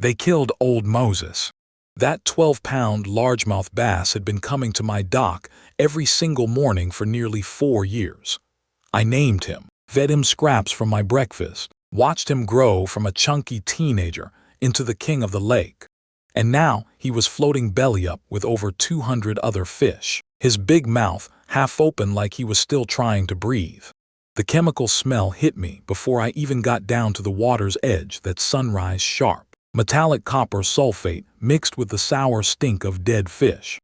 They killed old Moses. That 12-pound largemouth bass had been coming to my dock every single morning for nearly 4 years. I named him, fed him scraps from my breakfast, watched him grow from a chunky teenager into the king of the lake. And now he was floating belly up with over 200 other fish, his big mouth half open like he was still trying to breathe. The chemical smell hit me before I even got down to the water's edge, that sunrise sharp, metallic copper sulfate mixed with the sour stink of dead fish.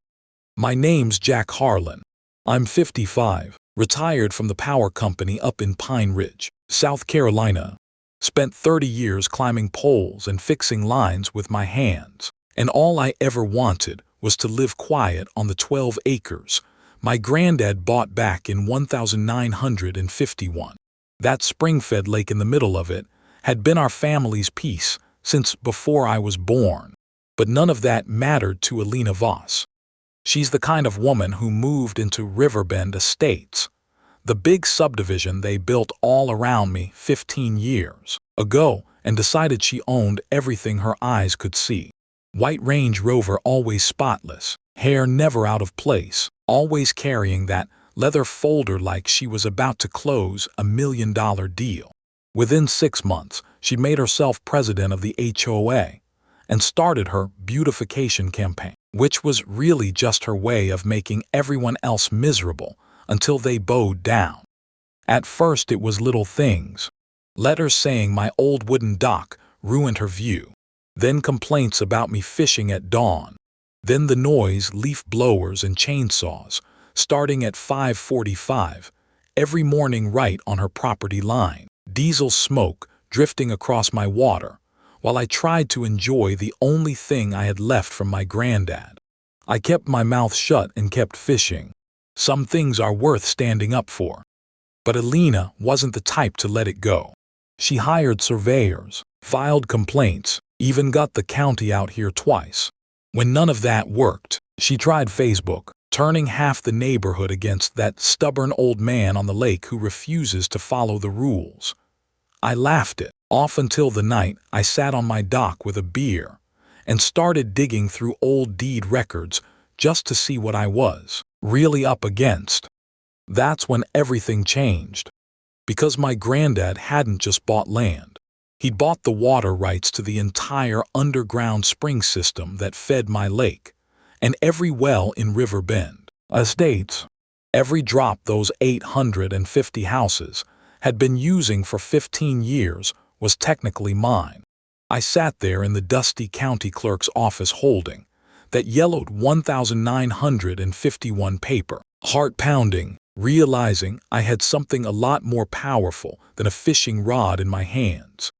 My name's Jack Harlan. I'm 55, retired from the power company up in Pine Ridge, South Carolina. Spent 30 years climbing poles and fixing lines with my hands, and all I ever wanted was to live quiet on the 12 acres my granddad bought back in 1951. That spring-fed lake in the middle of it had been our family's peace since before I was born. But none of that mattered to Alina Voss. She's the kind of woman who moved into Riverbend Estates, the big subdivision they built all around me 15 years ago, and decided she owned everything her eyes could see. White Range Rover, always spotless, hair never out of place, always carrying that leather folder like she was about to close a $1 million deal. Within 6 months, she made herself president of the HOA and started her beautification campaign, which was really just her way of making everyone else miserable until they bowed down. At first it was little things. Letters saying my old wooden dock ruined her view. Then complaints about me fishing at dawn. Then the noise, leaf blowers and chainsaws, starting at 5:45 every morning right on her property line. Diesel smoke drifting across my water, while I tried to enjoy the only thing I had left from my granddad. I kept my mouth shut and kept fishing. Some things are worth standing up for. But Alina wasn't the type to let it go. She hired surveyors, filed complaints, even got the county out here twice. When none of that worked, she tried Facebook, turning half the neighborhood against that stubborn old man on the lake who refuses to follow the rules. I laughed it off until the night I sat on my dock with a beer and started digging through old deed records just to see what I was really up against. That's when everything changed. Because my granddad hadn't just bought land. He'd bought the water rights to the entire underground spring system that fed my lake, and every well in Riverbend Estates. Every drop those 850 houses had been using for 15 years was technically mine. I sat there in the dusty county clerk's office holding that yellowed 1951 paper, heart pounding, realizing I had something a lot more powerful than a fishing rod in my hands.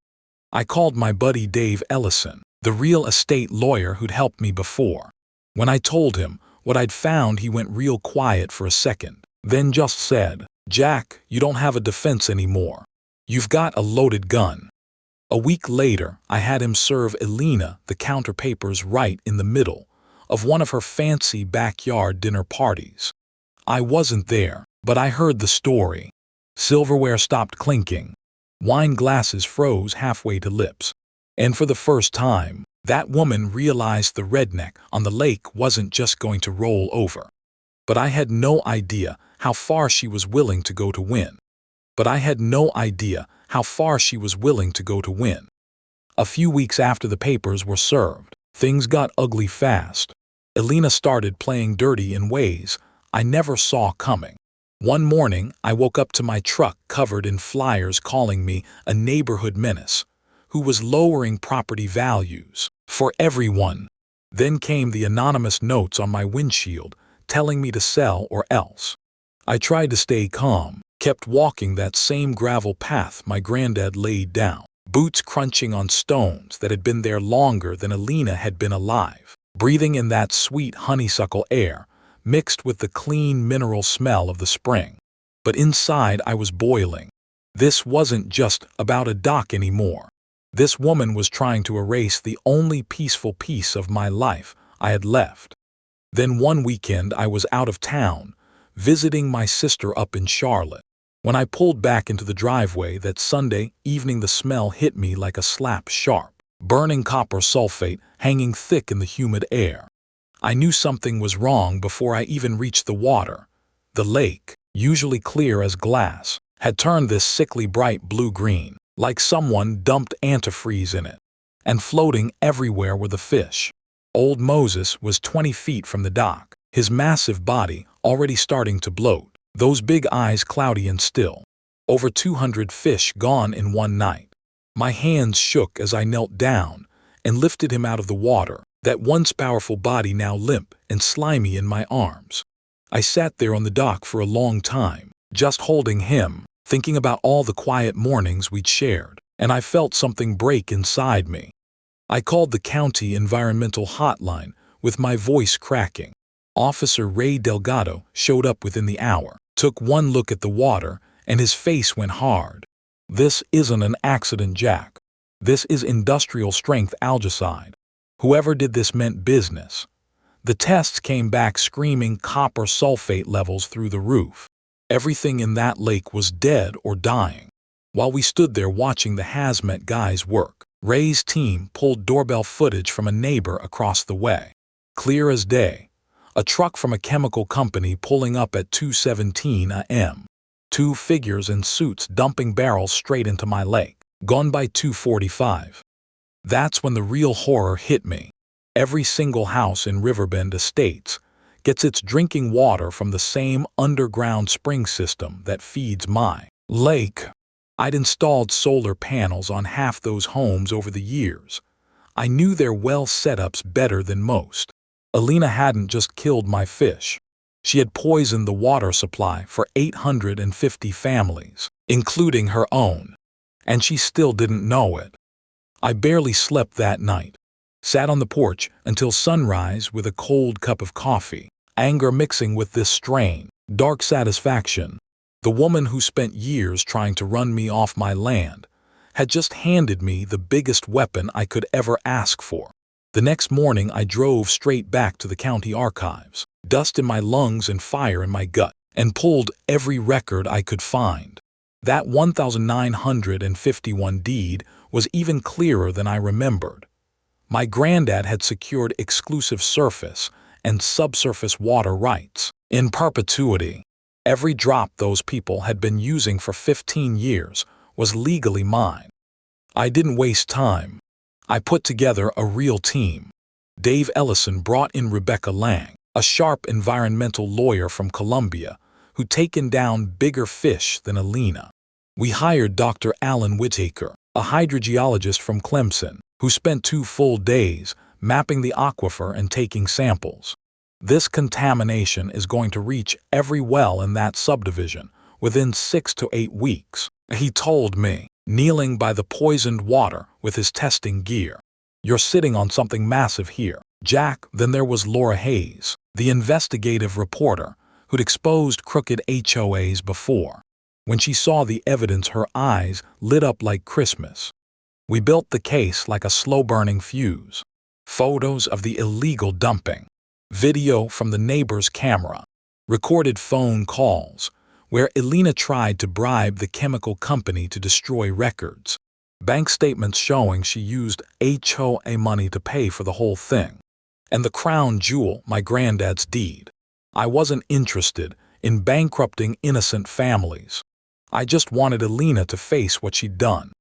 I called my buddy Dave Ellison, the real estate lawyer who'd helped me before. When I told him what I'd found, he went real quiet for a second, then just said, "Jack, you don't have a defense anymore. You've got a loaded gun." A week later, I had him serve Alina the counter papers right in the middle of one of her fancy backyard dinner parties. I wasn't there, but I heard the story. Silverware stopped clinking. Wine glasses froze halfway to lips. And for the first time, that woman realized the redneck on the lake wasn't just going to roll over. But I had no idea how far she was willing to go to win. A few weeks after the papers were served, things got ugly fast. Alina started playing dirty in ways I never saw coming. One morning, I woke up to my truck covered in flyers calling me a neighborhood menace, who was lowering property values for everyone. Then came the anonymous notes on my windshield telling me to sell or else. I tried to stay calm, kept walking that same gravel path my granddad laid down, boots crunching on stones that had been there longer than Alina had been alive, breathing in that sweet honeysuckle air mixed with the clean mineral smell of the spring. But inside I was boiling. This wasn't just about a dock anymore. This woman was trying to erase the only peaceful piece of my life I had left. Then one weekend I was out of town, visiting my sister up in Charlotte. When I pulled back into the driveway that Sunday evening, the smell hit me like a slap sharp. burning copper sulfate hanging thick in the humid air. I knew something was wrong before I even reached the water. The lake, usually clear as glass, had turned this sickly bright blue-green, like someone dumped antifreeze in it. And floating everywhere were the fish. Old Moses was 20 feet from the dock, his massive body already starting to bloat, those big eyes cloudy and still. Over 200 fish gone in one night. My hands shook as I knelt down and lifted him out of the water, that once powerful body now limp and slimy in my arms. I sat there on the dock for a long time, just holding him, thinking about all the quiet mornings we'd shared, and I felt something break inside me. I called the county environmental hotline with my voice cracking. Officer Ray Delgado showed up within the hour, took one look at the water, and his face went hard. "This isn't an accident, Jack. This is industrial-strength algicide. Whoever did this meant business." The tests came back screaming copper sulfate levels through the roof. Everything in that lake was dead or dying. While we stood there watching the hazmat guys work, Ray's team pulled doorbell footage from a neighbor across the way. Clear as day. A truck from a chemical company pulling up at 2:17 a.m. Two figures in suits dumping barrels straight into my lake. Gone by 2:45. That's when the real horror hit me. Every single house in Riverbend Estates gets its drinking water from the same underground spring system that feeds my lake. I'd installed solar panels on half those homes over the years. I knew their well setups better than most. Alina hadn't just killed my fish. She had poisoned the water supply for 850 families, including her own. And she still didn't know it. I barely slept that night. Sat on the porch until sunrise with a cold cup of coffee, anger mixing with this strange, dark satisfaction. The woman who spent years trying to run me off my land had just handed me the biggest weapon I could ever ask for. The next morning I drove straight back to the county archives, dust in my lungs and fire in my gut, and pulled every record I could find. That 1951 deed was even clearer than I remembered. My granddad had secured exclusive surface and subsurface water rights in perpetuity. Every drop those people had been using for 15 years was legally mine. I didn't waste time. I put together a real team. Dave Ellison brought in Rebecca Lang, a sharp environmental lawyer from Columbia who'd taken down bigger fish than Alina. We hired Dr. Alan Whittaker, a hydrogeologist from Clemson, who spent 2 full days mapping the aquifer and taking samples. This contamination is going to reach every well in that subdivision within 6 to 8 weeks, he told me, kneeling by the poisoned water with his testing gear. "You're sitting on something massive here, Jack." Then there was Laura Hayes, the investigative reporter who'd exposed crooked HOAs before. When she saw the evidence, her eyes lit up like Christmas. We built the case like a slow-burning fuse. Photos of the illegal dumping, video from the neighbor's camera, recorded phone calls where Alina tried to bribe the chemical company to destroy records, bank statements showing she used HOA money to pay for the whole thing, and the crown jewel, my granddad's deed. I wasn't interested in bankrupting innocent families. I just wanted Alina to face what she'd done.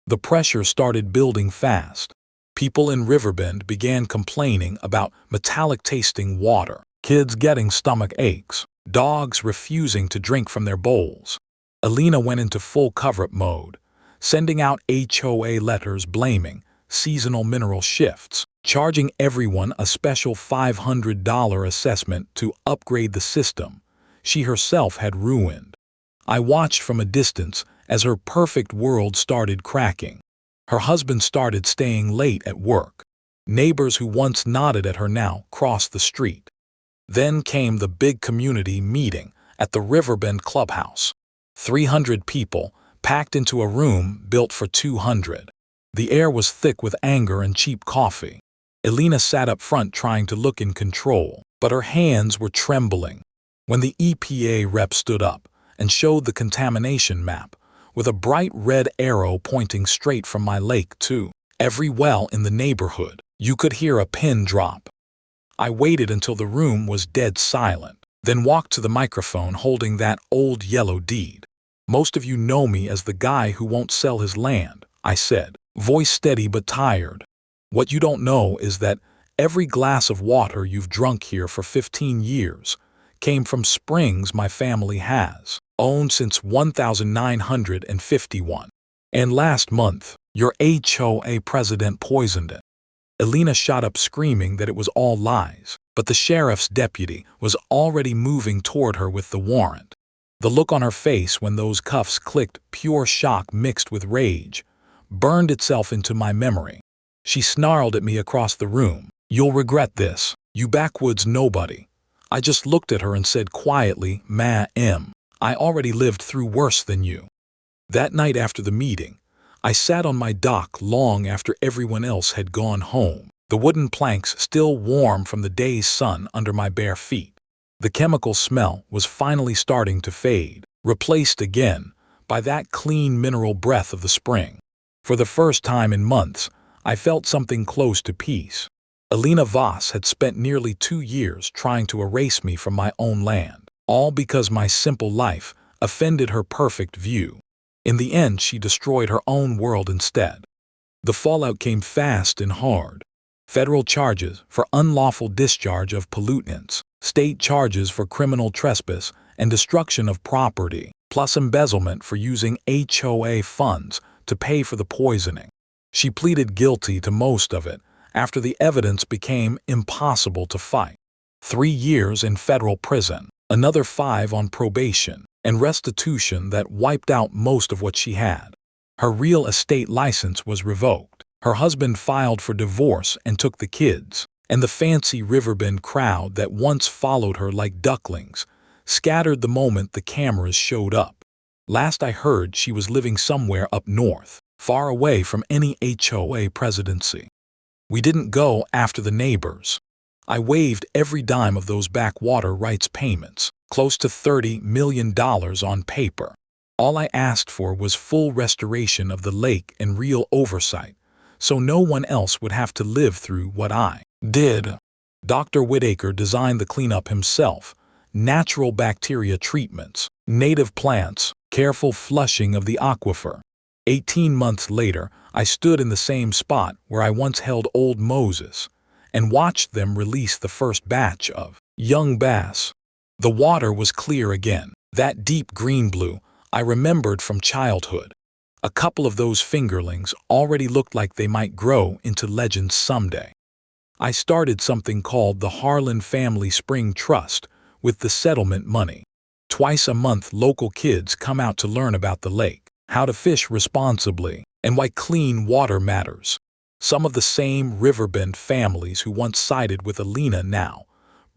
The pressure started building fast. People in Riverbend began complaining about metallic-tasting water, kids getting stomach aches, dogs refusing to drink from their bowls. Alina went into full cover-up mode, sending out HOA letters blaming seasonal mineral shifts, charging everyone a special $500 assessment to upgrade the system she herself had ruined. I watched from a distance as her perfect world started cracking. Her husband started staying late at work. Neighbors who once nodded at her now crossed the street. Then came the big community meeting at the Riverbend Clubhouse. 300 people packed into a room built for 200. The air was thick with anger and cheap coffee. Alina sat up front trying to look in control, but her hands were trembling. When the EPA rep stood up and showed the contamination map, with a bright red arrow pointing straight from my lake to Every well in the neighborhood, you could hear a pin drop. I waited until the room was dead silent, then walked to the microphone holding that old yellow deed. "Most of you know me as the guy who won't sell his land," I said, voice steady but tired. "What you don't know is that every glass of water you've drunk here for 15 years came from springs my family has owned since 1951. And last month, your HOA president poisoned it." Elena shot up screaming that it was all lies, but the sheriff's deputy was already moving toward her with the warrant. The look on her face when those cuffs clicked, pure shock mixed with rage, burned itself into my memory. She snarled at me across the room, "You'll regret this, you backwoods nobody." I just looked at her and said quietly, "Ma'am, I already lived through worse than you." That night after the meeting, I sat on my dock long after everyone else had gone home, the wooden planks still warm from the day's sun under my bare feet. The chemical smell was finally starting to fade, replaced again by that clean mineral breath of the spring. For the first time in months, I felt something close to peace. Elena Voss had spent nearly 2 years trying to erase me from my own land, all because my simple life offended her perfect view. In the end, she destroyed her own world instead. The fallout came fast and hard. Federal charges for unlawful discharge of pollutants, state charges for criminal trespass and destruction of property, plus embezzlement for using HOA funds to pay for the poisoning. She pleaded guilty to most of it after the evidence became impossible to fight. 3 years in federal prison, another 5 on probation, and restitution that wiped out most of what she had. Her real estate license was revoked. Her husband filed for divorce and took the kids, and the fancy Riverbend crowd that once followed her like ducklings scattered the moment the cameras showed up. Last I heard, she was living somewhere up north, far away from any HOA presidency. We didn't go after the neighbors. I waived every dime of those backwater rights payments, close to $30 million on paper. All I asked for was full restoration of the lake and real oversight, so no one else would have to live through what I did. Dr. Whitaker designed the cleanup himself: natural bacteria treatments, native plants, careful flushing of the aquifer. 18 months later, I stood in the same spot where I once held old Moses and watched them release the first batch of young bass. The water was clear again, that deep green-blue I remembered from childhood. A couple of those fingerlings already looked like they might grow into legends someday. I started something called the Harlan Family Spring Trust with the settlement money. Twice a month, local kids come out to learn about the lake, how to fish responsibly, and why clean water matters. Some of the same Riverbend families who once sided with Elena now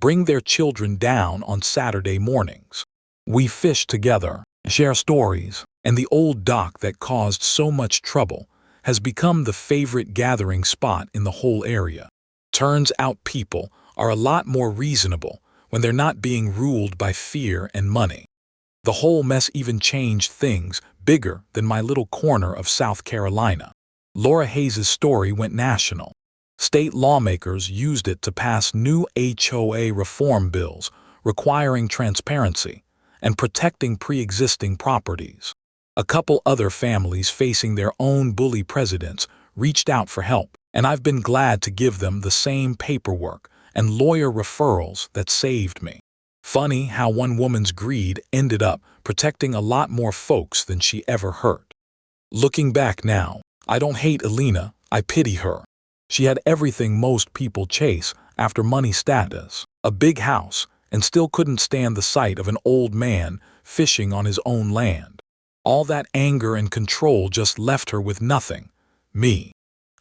bring their children down on Saturday mornings. We fish together, share stories, and the old dock that caused so much trouble has become the favorite gathering spot in the whole area. Turns out people are a lot more reasonable when they're not being ruled by fear and money. The whole mess even changed things bigger than my little corner of South Carolina. Laura Hayes' story went national. State lawmakers used it to pass new HOA reform bills requiring transparency and protecting pre-existing properties. A couple other families facing their own bully presidents reached out for help, and I've been glad to give them the same paperwork and lawyer referrals that saved me. Funny how one woman's greed ended up protecting a lot more folks than she ever hurt. Looking back now, I don't hate Elena, I pity her. She had everything most people chase after money: status, a big house, and still couldn't stand the sight of an old man fishing on his own land. All that anger and control just left her with nothing: me.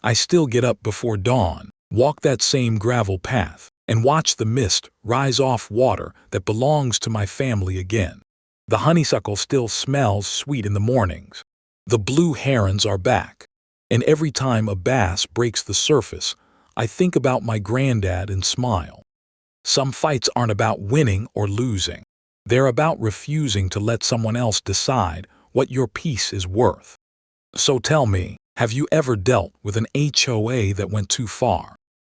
I still get up before dawn, walk that same gravel path, and watch the mist rise off water that belongs to my family again. The honeysuckle still smells sweet in the mornings. The blue herons are back. And every time a bass breaks the surface, I think about my granddad and smile. Some fights aren't about winning or losing. They're about refusing to let someone else decide what your peace is worth. So tell me, Have you ever dealt with an HOA that went too far?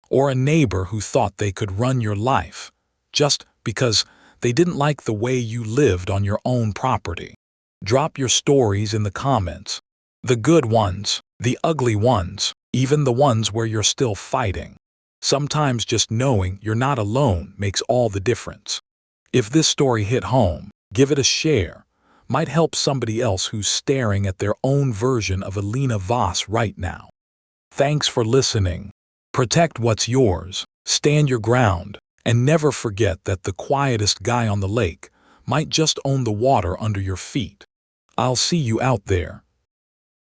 Or a neighbor who thought they could run your life just because they didn't like the way you lived on your own property? Drop your stories in the comments. The good ones, the ugly ones, even the ones where you're still fighting. Sometimes just knowing you're not alone makes all the difference. If this story hit home, give it a share. Might help somebody else who's staring at their own version of Alina Voss right now. Thanks for listening. Protect what's yours, stand your ground, and never forget that the quietest guy on the lake might just own the water under your feet. I'll see you out there.